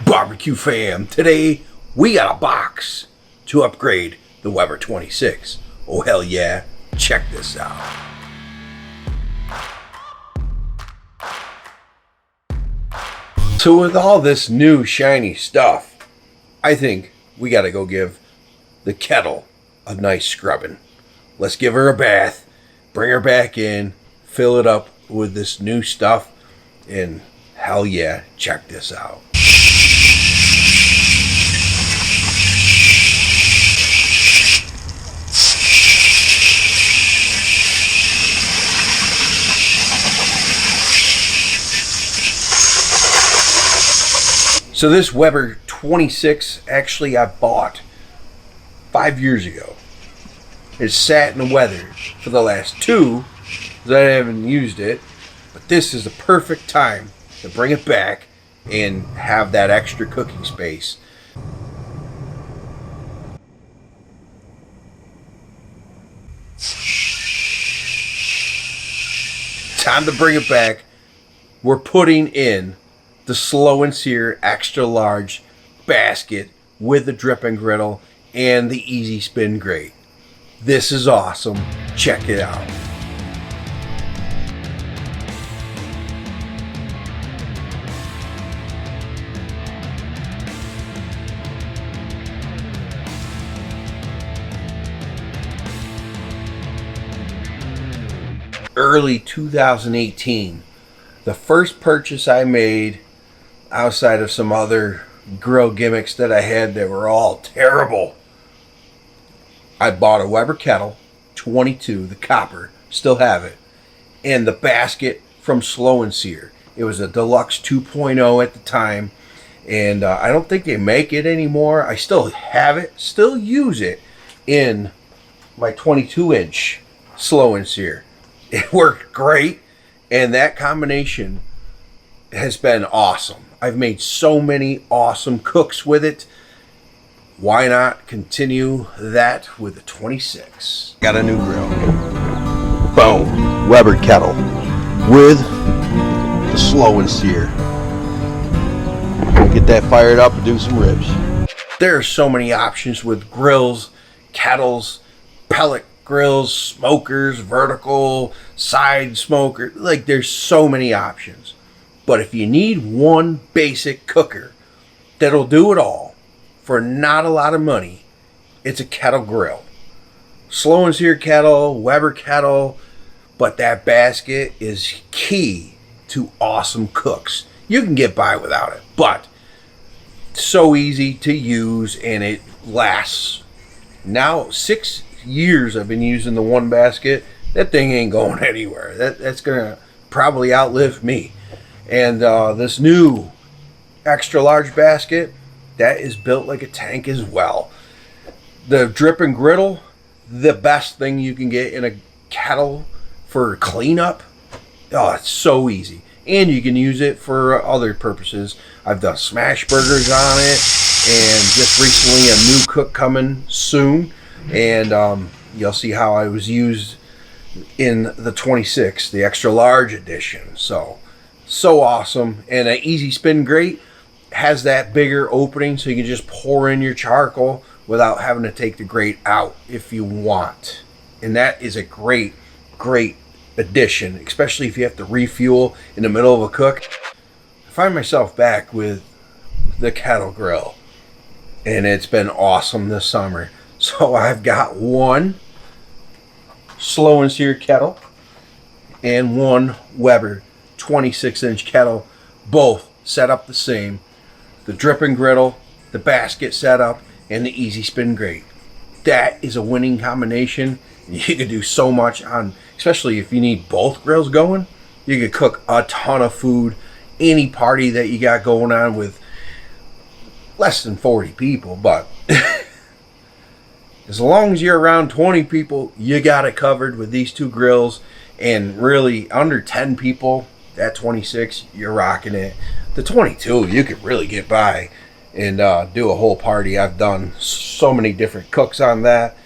Barbecue fam, today we got a box to upgrade the Weber 26. Oh hell yeah, check this out. So with all this new shiny stuff, I think we gotta go give the Kettle a nice scrubbing. Let's give her a bath, bring her back in, fill it up with this new stuff, and hell yeah, check this out. So this Weber 26 actually I bought 5 years ago. It sat in the weather for the last 2 because I haven't used it. But this is the perfect time to bring it back and have that extra cooking space. Time to bring it back. We're putting in the slow and sear extra large basket with the dripping griddle and the easy spin grate. This is awesome. Check it out. Early 2018, the first purchase I made outside of some other grill gimmicks that I had that were all terrible. I bought a Weber Kettle 22, the copper, still have it, and the basket from Slow and Sear. It was a deluxe 2.0 at the time, and I don't think they make it anymore. I still have it, still use it in my 22-inch Slow and Sear. It worked great, and that combination has been awesome. I've made so many awesome cooks with it. Why not continue that with the 26? Got a new grill. Boom. Weber Kettle with the Slow and Sear. Get that fired up and do some ribs. There are so many options with grills, kettles, pellet grills, smokers, vertical, side smoker. Like, there's so many options. But if you need one basic cooker that'll do it all for not a lot of money, it's a Kettle grill. Slow and Sear Kettle, Weber Kettle, but that basket is key to awesome cooks. You can get by without it, but it's so easy to use and it lasts. Now 6 years I've been using the one basket. That thing ain't going anywhere. That's gonna probably outlive me. And this new extra large basket, that is built like a tank as well. The dripping griddle, the best thing you can get in a kettle for cleanup. Oh, it's so easy. And you can use it for other purposes. I've done smash burgers on it, and just recently a new cook coming soon. And you'll see how I was used in the 26, the extra large edition. So awesome. And an easy spin grate has that bigger opening so you can just pour in your charcoal without having to take the grate out if you want. And that is a great addition, especially if you have to refuel in the middle of a cook. I find myself back with the Kettle grill, and it's been awesome this summer. So I've got one Slow and Sear Kettle and one Weber 26-inch kettle, both set up the same. The dripping griddle, the basket setup, and the easy spin grate. That is a winning combination. You could do so much on, especially if you need both grills going. You could cook a ton of food, any party that you got going on with less than 40 people, but as long as you're around 20 people, you got it covered with these two grills. And really, under 10 people, that 26, you're rocking it. The 22, you could really get by and do a whole party. I've done so many different cooks on that.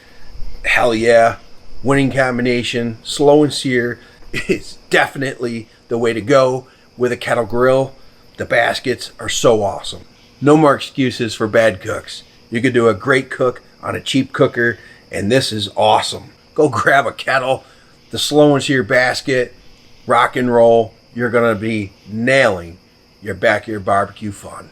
Hell yeah. Winning combination. Slow and Sear is definitely the way to go with a Kettle grill. The baskets are so awesome. No more excuses for bad cooks. You could do a great cook on a cheap cooker, and this is awesome. Go grab a kettle, the slow into your basket, rock and roll. You're going to be nailing your backyard barbecue fun.